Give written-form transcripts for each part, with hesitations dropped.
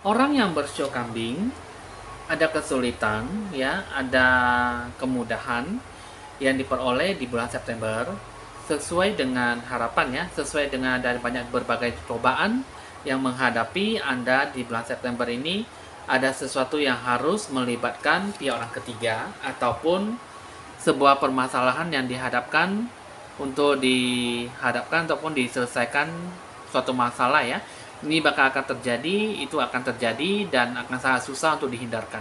Orang yang bersio kambing ada kesulitan ya, ada kemudahan yang diperoleh di bulan September sesuai dengan harapan ya, sesuai dengan dari banyak berbagai cobaan yang menghadapi Anda di bulan September ini. Ada sesuatu yang harus melibatkan pihak orang ketiga ataupun sebuah permasalahan yang dihadapkan untuk dihadapkan ataupun diselesaikan suatu masalah ya. Ini bakal akan terjadi, itu akan terjadi dan akan sangat susah untuk dihindarkan.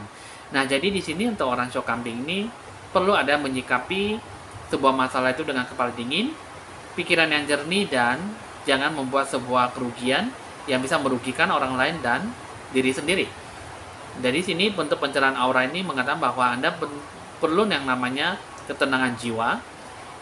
Nah, jadi di sini untuk orang show kambing ini perlu ada menyikapi sebuah masalah itu dengan kepala dingin, pikiran yang jernih, dan jangan membuat sebuah kerugian yang bisa merugikan orang lain dan diri sendiri. Dari sini bentuk pencerahan aura ini mengatakan bahwa Anda perlu yang namanya ketenangan jiwa,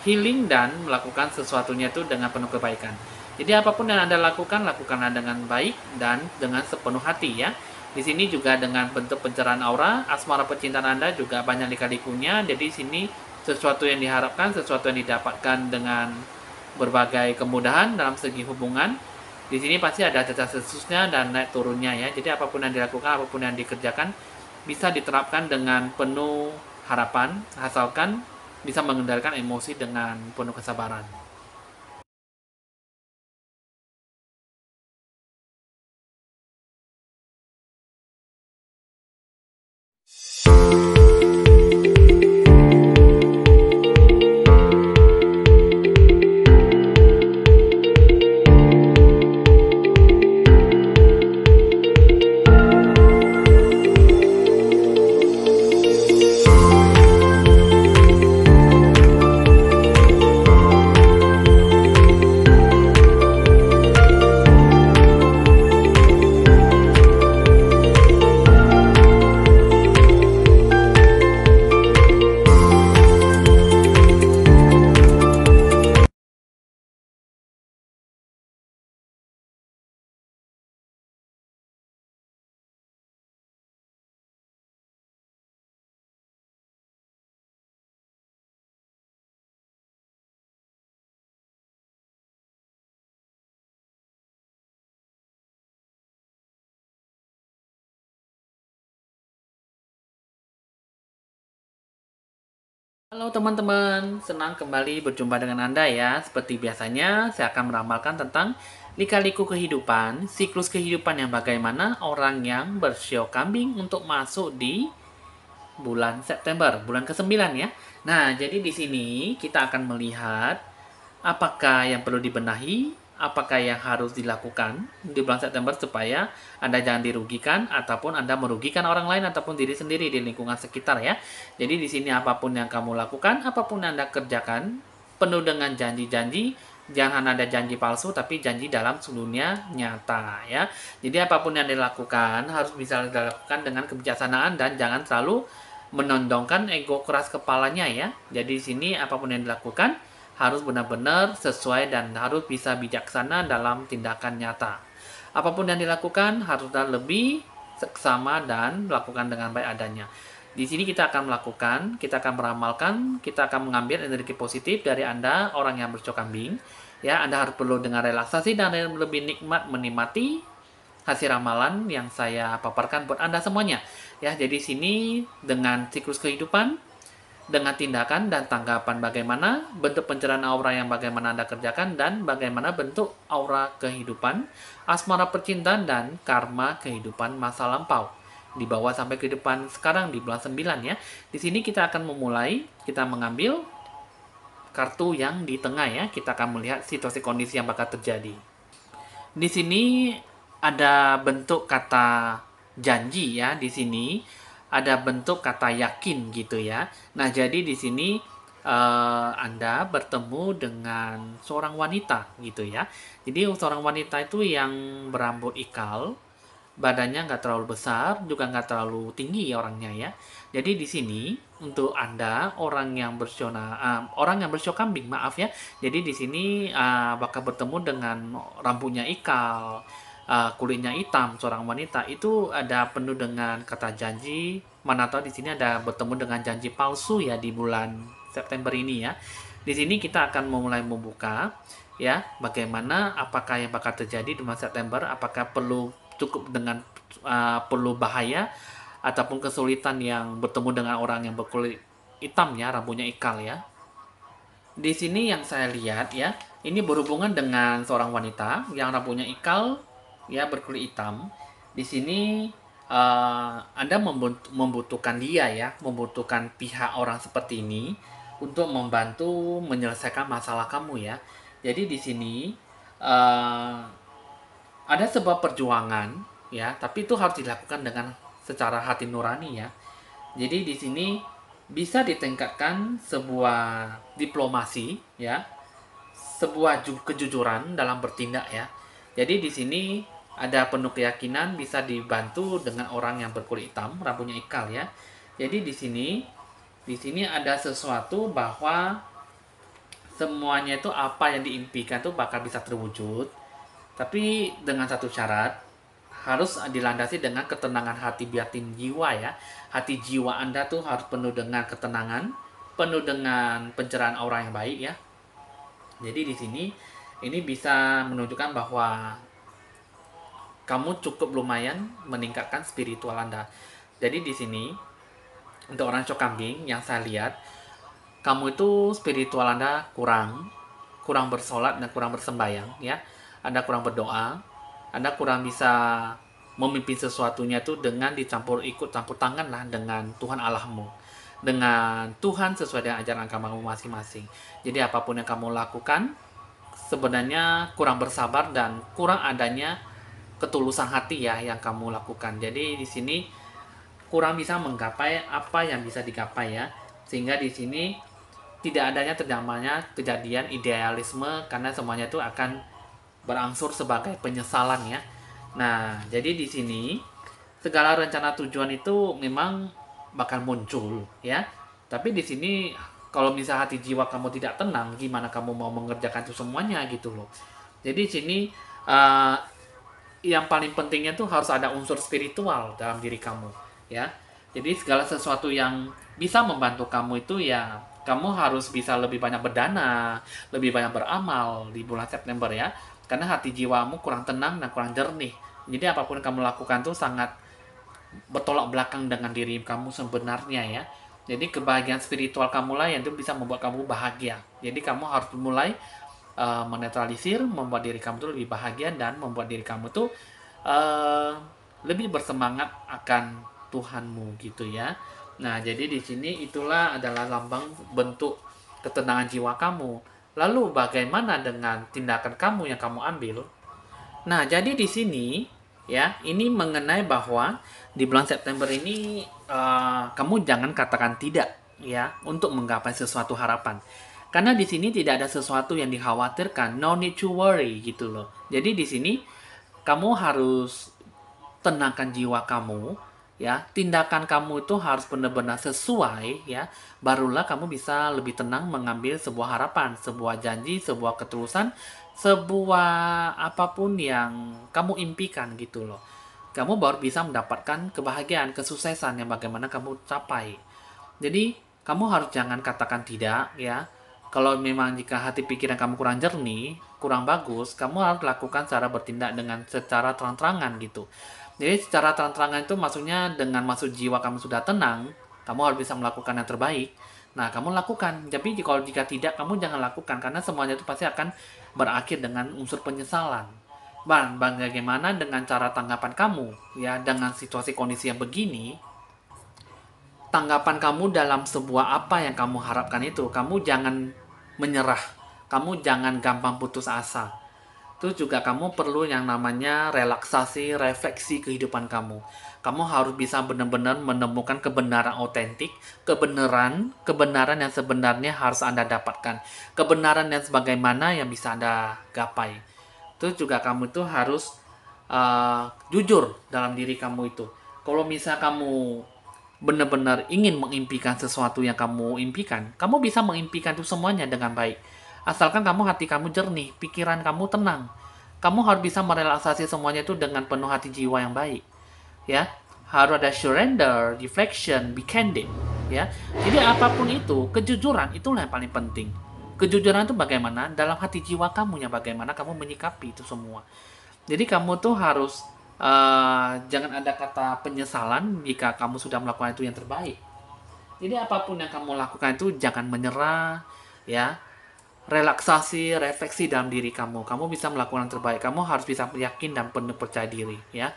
healing, dan melakukan sesuatunya itu dengan penuh kebaikan. Jadi apapun yang Anda lakukan, lakukanlah dengan baik dan dengan sepenuh hati ya. Di sini juga dengan bentuk pencerahan aura, asmara percintaan Anda juga banyak lika-likunya. Jadi di sini sesuatu yang diharapkan, sesuatu yang didapatkan dengan berbagai kemudahan dalam segi hubungan. Di sini pasti ada cacat sesusnya dan naik turunnya ya. Jadi apapun yang dilakukan, apapun yang dikerjakan bisa diterapkan dengan penuh harapan, asalkan bisa mengendalikan emosi dengan penuh kesabaran. Halo teman-teman, senang kembali berjumpa dengan Anda ya. Seperti biasanya, saya akan meramalkan tentang lika-liku kehidupan, siklus kehidupan yang bagaimana orang yang bersio kambing untuk masuk di bulan September, bulan ke-9 ya. Nah, jadi di sini kita akan melihat apakah yang perlu dibenahi, apakah yang harus dilakukan di bulan September supaya Anda jangan dirugikan ataupun Anda merugikan orang lain ataupun diri sendiri di lingkungan sekitar ya. Jadi di sini apapun yang kamu lakukan, apapun yang Anda kerjakan, penuh dengan janji-janji, jangan ada janji palsu tapi janji dalam dunia nyata ya. Jadi apapun yang dilakukan harus bisa dilakukan dengan kebijaksanaan dan jangan selalu menondongkan ego keras kepalanya ya. Jadi di sini apapun yang dilakukan harus benar-benar sesuai dan harus bisa bijaksana dalam tindakan nyata. Apapun yang dilakukan haruslah lebih seksama dan melakukan dengan baik adanya. Di sini kita akan melakukan, kita akan meramalkan, kita akan mengambil energi positif dari Anda, orang yang bercocok kambing. Ya, Anda harus perlu dengan relaksasi dan lebih nikmat menikmati hasil ramalan yang saya paparkan buat Anda semuanya. Ya, jadi sini dengan siklus kehidupan, dengan tindakan dan tanggapan bagaimana bentuk pencerahan aura yang bagaimana Anda kerjakan dan bagaimana bentuk aura kehidupan, asmara percintaan dan karma kehidupan masa lampau. Dibawa sampai kehidupan sekarang di bulan 9 ya. Di sini kita akan memulai, kita mengambil kartu yang di tengah ya. Kita akan melihat situasi kondisi yang bakal terjadi. Di sini ada bentuk kata janji ya di sini. Ada bentuk kata yakin gitu ya. Nah, jadi di sini Anda bertemu dengan seorang wanita gitu ya. Jadi seorang wanita itu yang berambut ikal, badannya nggak terlalu besar, juga nggak terlalu tinggi orangnya ya. Jadi di sini untuk Anda orang yang bersio kambing, maaf ya. Jadi di sini bakal bertemu dengan rambutnya ikal, kulitnya hitam, seorang wanita itu ada penuh dengan kata janji. Mana tahu di sini ada bertemu dengan janji palsu ya di bulan September ini ya. Di sini kita akan memulai membuka ya, bagaimana apakah yang bakal terjadi di bulan September, apakah perlu cukup dengan perlu bahaya ataupun kesulitan yang bertemu dengan orang yang berkulit hitam ya, rambutnya ikal ya. Di sini yang saya lihat ya, ini berhubungan dengan seorang wanita yang rambutnya ikal ya, berkulit hitam. Di sini Anda membutuhkan dia ya, membutuhkan pihak orang seperti ini untuk membantu menyelesaikan masalah kamu ya. Jadi di sini eh, ada sebuah perjuangan ya, tapi itu harus dilakukan dengan secara hati nurani ya. Jadi di sini bisa ditingkatkan sebuah diplomasi ya, sebuah kejujuran dalam bertindak ya. Jadi di sini ada penuh keyakinan bisa dibantu dengan orang yang berkulit hitam, rambutnya ikal ya. Jadi di sini ada sesuatu bahwa semuanya itu apa yang diimpikan itu bakal bisa terwujud. Tapi dengan satu syarat, harus dilandasi dengan ketenangan hati batin jiwa ya. Hati jiwa Anda tuh harus penuh dengan ketenangan, penuh dengan pencerahan aura yang baik ya. Jadi di sini ini bisa menunjukkan bahwa kamu cukup lumayan meningkatkan spiritual Anda. Jadi di sini untuk orang cok kambing yang saya lihat, kamu itu spiritual Anda kurang bersolat dan kurang bersembayang ya. Anda kurang berdoa, Anda kurang bisa memimpin sesuatunya itu dengan ikut campur tangan lah dengan Tuhan Allahmu, dengan Tuhan sesuai dengan ajaran agamamu masing-masing. Jadi apapun yang kamu lakukan sebenarnya kurang bersabar dan kurang adanya ketulusan hati ya yang kamu lakukan. Jadi di sini kurang bisa menggapai apa yang bisa digapai ya. Sehingga di sini tidak adanya terjamahnya kejadian idealisme karena semuanya itu akan berangsur sebagai penyesalan ya. Nah, jadi di sini segala rencana tujuan itu memang bakal muncul ya. Tapi di sini kalau misal hati jiwa kamu tidak tenang, gimana kamu mau mengerjakan itu semuanya gitu loh. Jadi di sini uh, yang paling pentingnya tuh harus ada unsur spiritual dalam diri kamu ya. Jadi segala sesuatu yang bisa membantu kamu itu ya kamu harus bisa lebih banyak berdana, lebih banyak beramal di bulan September ya. Karena hati jiwamu kurang tenang dan kurang jernih. Jadi apapun yang kamu lakukan tuh sangat bertolak belakang dengan diri kamu sebenarnya ya. Jadi kebahagiaan spiritual kamu lah yang itu bisa membuat kamu bahagia. Jadi kamu harus mulai menetralisir, membuat diri kamu tuh lebih bahagia dan membuat diri kamu tuh uh, lebih bersemangat akan Tuhanmu gitu ya. Nah, jadi di sini itulah adalah lambang bentuk ketenangan jiwa kamu. Lalu bagaimana dengan tindakan kamu yang kamu ambil? Nah, jadi di sini ya, ini mengenai bahwa di bulan September ini kamu jangan katakan tidak ya untuk menggapai sesuatu harapan. Karena di sini tidak ada sesuatu yang dikhawatirkan, no need to worry gitu loh. Jadi di sini kamu harus tenangkan jiwa kamu ya, tindakan kamu itu harus benar-benar sesuai ya, barulah kamu bisa lebih tenang mengambil sebuah harapan, sebuah janji, sebuah ketulusan, sebuah apapun yang kamu impikan gitu loh. Kamu baru bisa mendapatkan kebahagiaan, kesuksesan yang bagaimana kamu capai. Jadi kamu harus jangan katakan tidak ya. Kalau memang jika hati pikiran kamu kurang jernih, kurang bagus, kamu harus lakukan cara bertindak dengan secara terang-terangan gitu. Jadi secara terang-terangan itu maksudnya dengan maksud jiwa kamu sudah tenang, kamu harus bisa melakukan yang terbaik. Nah, kamu lakukan. Tapi kalau jika tidak, kamu jangan lakukan karena semuanya itu pasti akan berakhir dengan unsur penyesalan. Bagaimana dengan cara tanggapan kamu ya dengan situasi kondisi yang begini? Tanggapan kamu dalam sebuah apa yang kamu harapkan itu, kamu jangan menyerah, kamu jangan gampang putus asa. Itu juga kamu perlu yang namanya relaksasi, refleksi kehidupan kamu. Kamu harus bisa benar-benar menemukan kebenaran otentik, kebenaran yang sebenarnya harus Anda dapatkan, kebenaran yang sebagaimana yang bisa Anda gapai. Itu juga kamu itu harus jujur dalam diri kamu itu. Kalau misal kamu benar-benar ingin mengimpikan sesuatu yang kamu impikan, kamu bisa mengimpikan itu semuanya dengan baik. Asalkan hati kamu jernih, pikiran kamu tenang. Kamu harus bisa merelaksasi semuanya itu dengan penuh hati jiwa yang baik. Ya, harus ada surrender, deflection, be candid. Ya, jadi apapun itu, kejujuran itulah yang paling penting. Kejujuran itu bagaimana dalam hati jiwa kamu, yang bagaimana kamu menyikapi itu semua. Jadi kamu tuh harus jangan ada kata penyesalan jika kamu sudah melakukan itu yang terbaik. Jadi apapun yang kamu lakukan itu jangan menyerah, ya. Relaksasi, refleksi dalam diri kamu. Kamu bisa melakukan yang terbaik. Kamu harus bisa yakin dan penuh percaya diri, ya.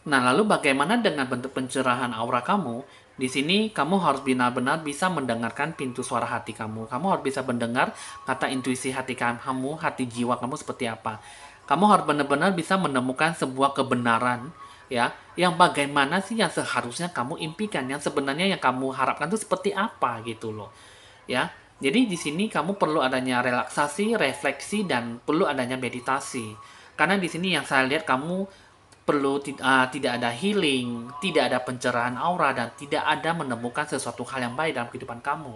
Nah, lalu bagaimana dengan bentuk pencerahan aura kamu? Di sini kamu harus benar-benar bisa mendengarkan pintu suara hati kamu. Kamu harus bisa mendengar kata intuisi hati kamu, hati jiwa kamu seperti apa. Kamu harus benar-benar bisa menemukan sebuah kebenaran, ya, yang bagaimana sih yang seharusnya kamu impikan, yang sebenarnya yang kamu harapkan itu seperti apa gitu loh, ya. Jadi di sini kamu perlu adanya relaksasi, refleksi, dan perlu adanya meditasi. Karena di sini yang saya lihat kamu perlu tidak ada healing, tidak ada pencerahan aura, dan tidak ada menemukan sesuatu hal yang baik dalam kehidupan kamu.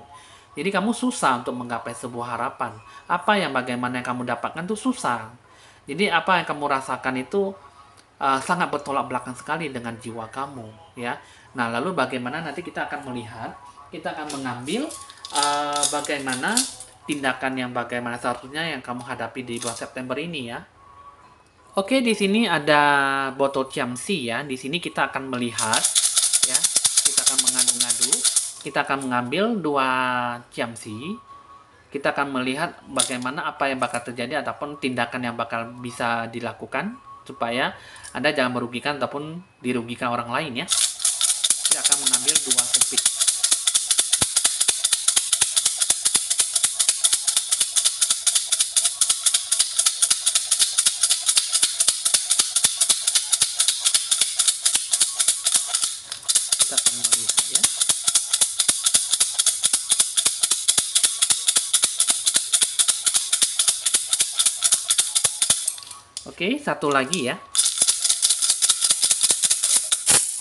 Jadi kamu susah untuk menggapai sebuah harapan. Apa yang bagaimana yang kamu dapatkan itu susah. Jadi apa yang kamu rasakan itu sangat bertolak belakang sekali dengan jiwa kamu, ya. Nah, lalu bagaimana nanti kita akan melihat, kita akan mengambil bagaimana tindakan yang bagaimana seharusnya yang kamu hadapi di bulan September ini, ya. Oke, di sini ada botol Chiamsi ya. Di sini kita akan melihat ya. Kita akan mengadu-ngadu. Kita akan mengambil dua Chiamsi. Kita akan melihat bagaimana apa yang bakal terjadi ataupun tindakan yang bakal bisa dilakukan supaya Anda jangan merugikan ataupun dirugikan orang lain ya. Kita akan mengambil dua sempit. Kita akan melihat ya. Oke, satu lagi ya.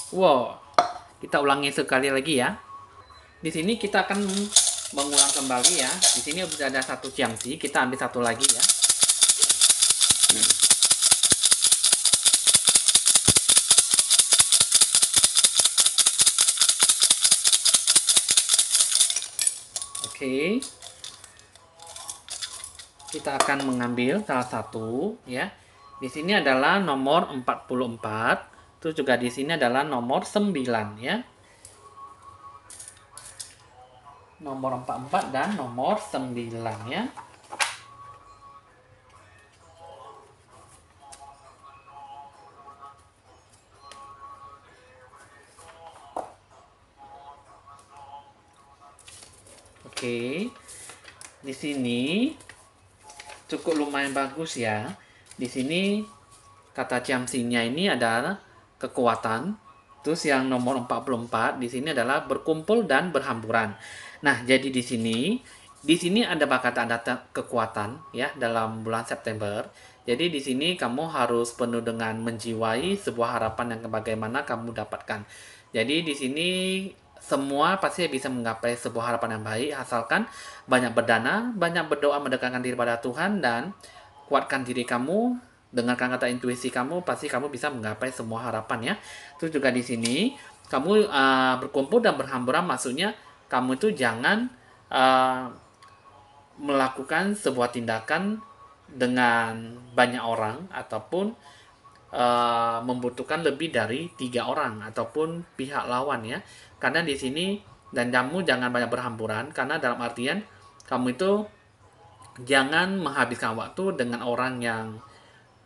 Wow, kita ulangi sekali lagi ya. Di sini kita akan mengulang kembali ya. Di sini sudah ada satu Chiamsi, kita ambil satu lagi ya. Oke. Kita akan mengambil salah satu ya. Di sini adalah nomor 44. Terus juga di sini adalah nomor 9 ya. Nomor 44 dan nomor 9 ya. Oke. Di sini cukup lumayan bagus ya. Di sini kata Chiamsinya ini adalah kekuatan. Terus yang nomor 44 di sini adalah berkumpul dan berhamburan. Nah, jadi di sini ada kata ada kekuatan ya dalam bulan September. Jadi di sini kamu harus penuh dengan menjiwai sebuah harapan yang bagaimana kamu dapatkan. Jadi di sini semua pasti bisa menggapai sebuah harapan yang baik asalkan banyak berdana, banyak berdoa mendekatkan diri pada Tuhan dan kuatkan diri kamu, dengarkan kata intuisi kamu, pasti kamu bisa menggapai semua harapan ya. Terus juga di sini kamu berkumpul dan berhamburan, maksudnya kamu itu jangan uh, melakukan sebuah tindakan dengan banyak orang ataupun membutuhkan lebih dari 3 orang ataupun pihak lawan ya. Karena di sini dan kamu jangan banyak berhamburan karena dalam artian kamu itu jangan menghabiskan waktu dengan orang yang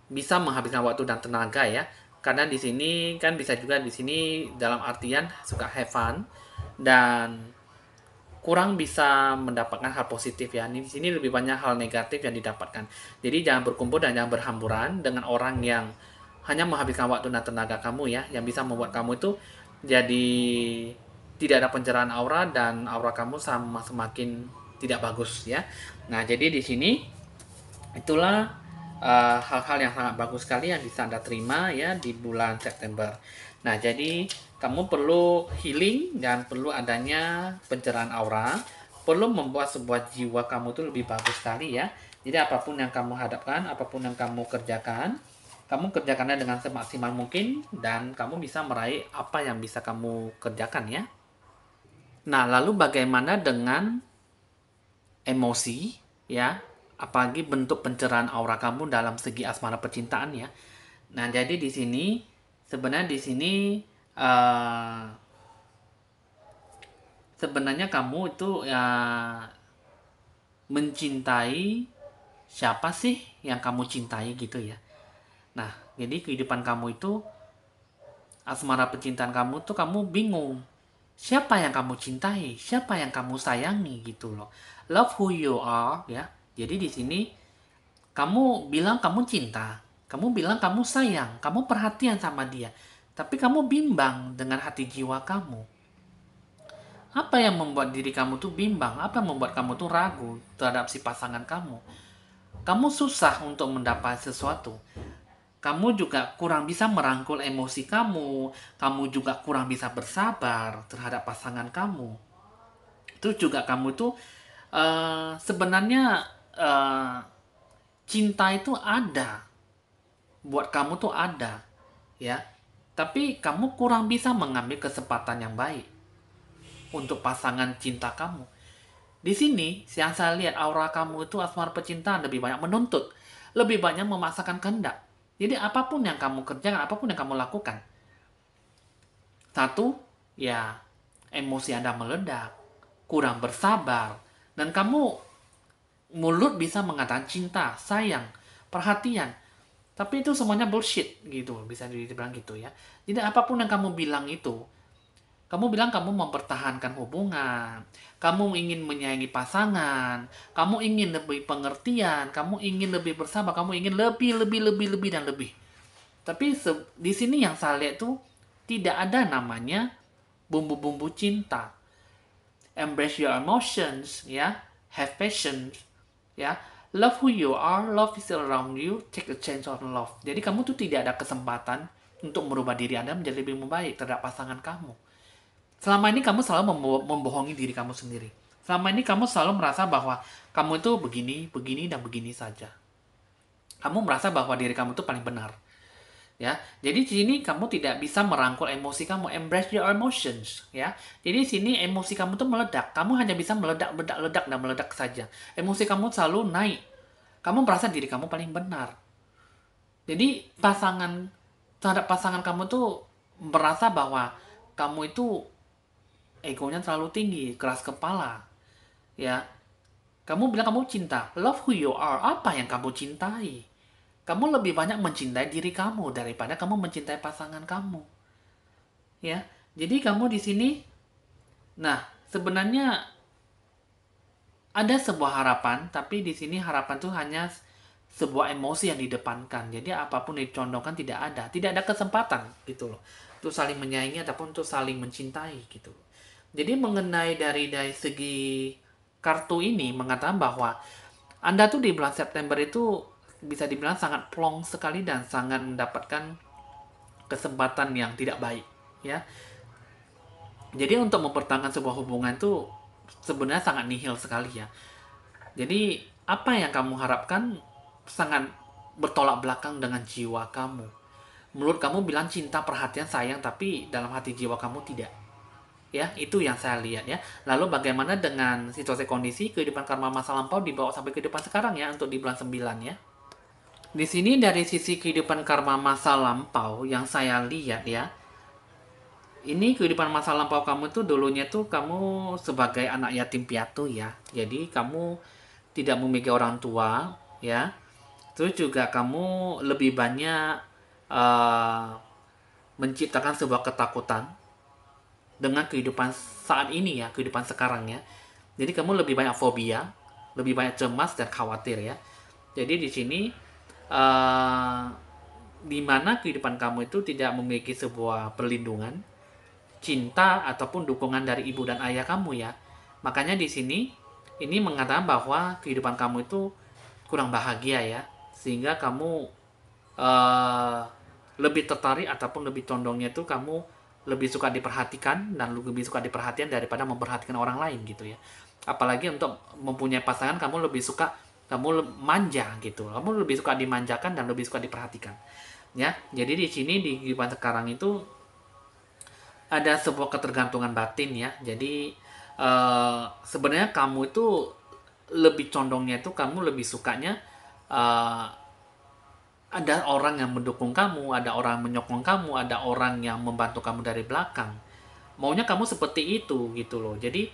bisa menghabiskan waktu dan tenaga ya. Karena di sini kan bisa juga di sini dalam artian suka have fun dan kurang bisa mendapatkan hal positif ya. Di sini lebih banyak hal negatif yang didapatkan. Jadi jangan berkumpul dan jangan berhamburan dengan orang yang hanya menghabiskan waktu dan tenaga kamu ya, yang bisa membuat kamu itu jadi tidak ada pencerahan aura dan aura kamu sama semakin tidak bagus ya. Nah, jadi di sini itulah hal-hal yang sangat bagus sekali yang bisa Anda terima ya di bulan September. Nah, jadi kamu perlu healing dan perlu adanya pencerahan aura, perlu membuat sebuah jiwa kamu itu lebih bagus sekali ya. Jadi apapun yang kamu hadapkan, apapun yang kamu kerjakan, kamu kerjakannya dengan semaksimal mungkin dan kamu bisa meraih apa yang bisa kamu kerjakan ya. Nah, lalu bagaimana dengan emosi ya? Apalagi bentuk pencerahan aura kamu dalam segi asmara percintaan ya. Nah, jadi di sini sebenarnya di sini eh, sebenarnya kamu itu ya mencintai siapa sih yang kamu cintai gitu ya. Nah, jadi kehidupan kamu itu asmara percintaan kamu tuh kamu bingung. Siapa yang kamu cintai? Siapa yang kamu sayangi gitu loh. Love who you are ya. Jadi di sini kamu bilang kamu cinta, kamu bilang kamu sayang, kamu perhatian sama dia. Tapi kamu bimbang dengan hati jiwa kamu. Apa yang membuat diri kamu tuh bimbang? Apa yang membuat kamu tuh ragu terhadap si pasangan kamu? Kamu susah untuk mendapat sesuatu. Kamu juga kurang bisa merangkul emosi kamu. Kamu juga kurang bisa bersabar terhadap pasangan kamu. Itu juga kamu tuh sebenarnya eh, cinta itu ada. Buat kamu tuh ada. Ya. Tapi kamu kurang bisa mengambil kesempatan yang baik untuk pasangan cinta kamu. Di sini, yang saya lihat aura kamu itu asmara percintaan lebih banyak menuntut, lebih banyak memaksakan kehendak. Jadi apapun yang kamu kerjakan, apapun yang kamu lakukan, satu, ya emosi Anda meledak, kurang bersabar, dan kamu mulut bisa mengatakan cinta, sayang, perhatian, tapi itu semuanya bullshit gitu, bisa dibilang gitu ya. Jadi apapun yang kamu bilang itu, kamu bilang kamu mempertahankan hubungan, kamu ingin menyayangi pasangan, kamu ingin lebih pengertian, kamu ingin lebih bersabar, kamu ingin lebih dan lebih. Tapi di sini yang saya lihat tuh tidak ada namanya bumbu-bumbu cinta. Embrace your emotions, ya, have patience, ya. Love who you are, love is around you, take a chance on love. Jadi kamu tuh tidak ada kesempatan untuk merubah diri Anda menjadi lebih baik terhadap pasangan kamu. Selama ini kamu selalu membohongi diri kamu sendiri. Selama ini kamu selalu merasa bahwa kamu itu begini, begini, dan begini saja. Kamu merasa bahwa diri kamu itu paling benar. Ya, jadi di sini kamu tidak bisa merangkul emosi kamu, embrace your emotions, ya. Jadi di sini emosi kamu tuh meledak, kamu hanya bisa meledak, meledak, meledak dan meledak saja. Emosi kamu selalu naik, kamu merasa diri kamu paling benar. Jadi terhadap pasangan kamu tuh merasa bahwa kamu itu egonya terlalu tinggi, keras kepala, ya. Kamu bilang kamu cinta, love who you are, apa yang kamu cintai? Kamu lebih banyak mencintai diri kamu daripada kamu mencintai pasangan kamu, ya. Jadi kamu di sini, nah sebenarnya ada sebuah harapan, tapi di sini harapan tuh hanya sebuah emosi yang didepankan. Jadi apapun yang dicondongkan tidak ada kesempatan gitu loh, untuk saling menyayangi ataupun untuk saling mencintai gitu. Jadi mengenai dari segi kartu ini mengatakan bahwa Anda tuh di bulan September itu bisa dibilang sangat plong sekali dan sangat mendapatkan kesempatan yang tidak baik, ya. Jadi untuk mempertahankan sebuah hubungan itu sebenarnya sangat nihil sekali ya. Jadi apa yang kamu harapkan sangat bertolak belakang dengan jiwa kamu. Menurut kamu bilang cinta, perhatian, sayang, tapi dalam hati jiwa kamu tidak. Ya, itu yang saya lihat ya. Lalu bagaimana dengan situasi kondisi kehidupan karma masa lampau dibawa sampai kehidupan sekarang ya untuk di bulan 9 ya. Di sini dari sisi kehidupan karma masa lampau yang saya lihat ya, ini kehidupan masa lampau kamu tuh dulunya tuh kamu sebagai anak yatim piatu ya. Jadi kamu tidak memiliki orang tua ya. Terus juga kamu lebih banyak uh, menciptakan sebuah ketakutan dengan kehidupan saat ini ya, kehidupan sekarang ya. Jadi kamu lebih banyak fobia, lebih banyak cemas dan khawatir ya. Jadi di sini uh, di mana kehidupan kamu itu tidak memiliki sebuah perlindungan, cinta ataupun dukungan dari ibu dan ayah kamu ya. Makanya di sini ini mengatakan bahwa kehidupan kamu itu kurang bahagia ya, sehingga kamu uh, lebih tertarik ataupun lebih condongnya itu kamu lebih suka diperhatikan dan lebih suka diperhatikan daripada memperhatikan orang lain gitu ya. Apalagi untuk mempunyai pasangan kamu lebih suka kamu manja gitu. Kamu lebih suka dimanjakan dan lebih suka diperhatikan. Ya. Jadi di sini di kehidupan sekarang itu ada sebuah ketergantungan batin ya. Jadi sebenarnya kamu itu lebih condongnya itu kamu lebih sukanya uh, ada orang yang mendukung kamu, ada orang yang menyokong kamu, ada orang yang membantu kamu dari belakang. Maunya kamu seperti itu gitu loh. Jadi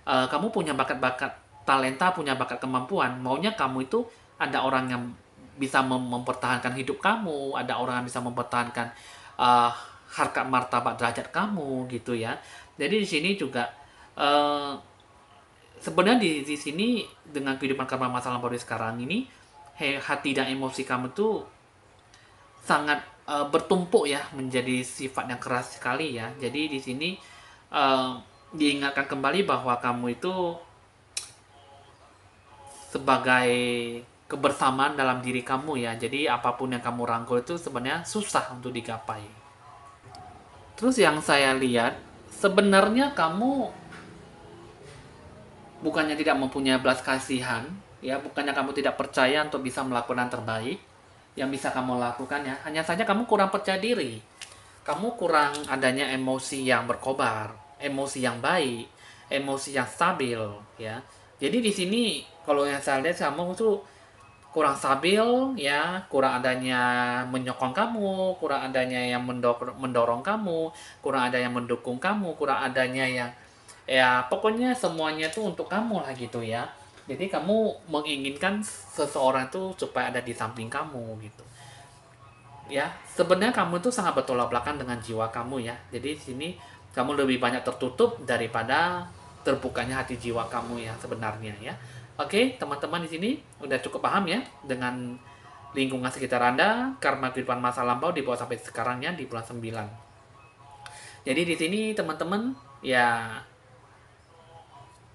kamu punya bakat-bakat talenta, punya bakat kemampuan. Maunya kamu itu ada orang yang bisa mempertahankan hidup kamu, ada orang yang bisa mempertahankan uh, harkat martabat derajat kamu gitu ya. Jadi di sini juga uh, sebenarnya di sini dengan kehidupan karma masa lampau di sekarang ini, hati dan emosi kamu tuh sangat bertumpuk ya menjadi sifat yang keras sekali ya. Jadi di sini uh, diingatkan kembali bahwa kamu itu sebagai kebersamaan dalam diri kamu ya. Jadi apapun yang kamu rangkul itu sebenarnya susah untuk digapai. Terus yang saya lihat, sebenarnya kamu bukannya tidak mempunyai belas kasihan, ya, bukannya kamu tidak percaya untuk bisa melakukan yang terbaik yang bisa kamu lakukan ya. Hanya saja kamu kurang percaya diri. Kamu kurang adanya emosi yang berkobar, emosi yang baik, emosi yang stabil ya. Jadi di sini kalau yang saya lihat kamu tuh kurang stabil ya, kurang adanya menyokong kamu, kurang adanya yang mendorong kamu, kurang ada yang mendukung kamu, kurang adanya yang ya pokoknya semuanya tuh untuk kamu lah gitu ya. Jadi kamu menginginkan seseorang tuh supaya ada di samping kamu gitu. Ya, sebenarnya kamu tuh sangat bertolak belakang dengan jiwa kamu ya. Jadi di sini kamu lebih banyak tertutup daripada terbukanya hati jiwa kamu ya sebenarnya ya. Oke, teman-teman di sini udah cukup paham ya dengan lingkungan sekitar Anda karena kehidupan masa lampau dibawa sampai sekarang ya di bulan 9. Jadi di sini teman-teman ya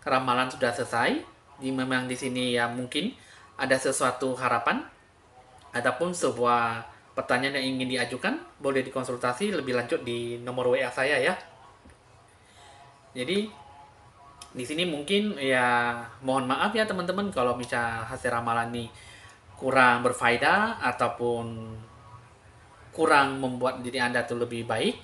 ramalan sudah selesai. Jadi memang di sini ya mungkin ada sesuatu harapan ataupun sebuah pertanyaan yang ingin diajukan, boleh dikonsultasi lebih lanjut di nomor WA saya ya. Jadi di sini mungkin ya mohon maaf ya teman-teman kalau misalnya hasil ramalan ini kurang berfaedah ataupun kurang membuat diri Anda tuh lebih baik.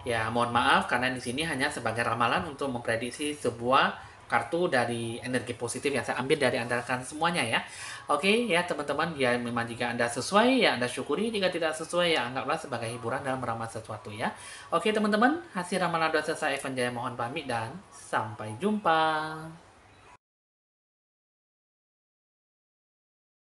Ya, mohon maaf karena di sini hanya sebagai ramalan untuk memprediksi sebuah kartu dari energi positif yang saya ambil dari Anda kan semuanya ya. Oke ya teman-teman, ya memang jika Anda sesuai ya Anda syukuri, jika tidak sesuai ya anggaplah sebagai hiburan dalam meramal sesuatu ya. Oke teman-teman, hasil ramalan sudah selesai. Evan Jaya mohon pamit dan sampai jumpa.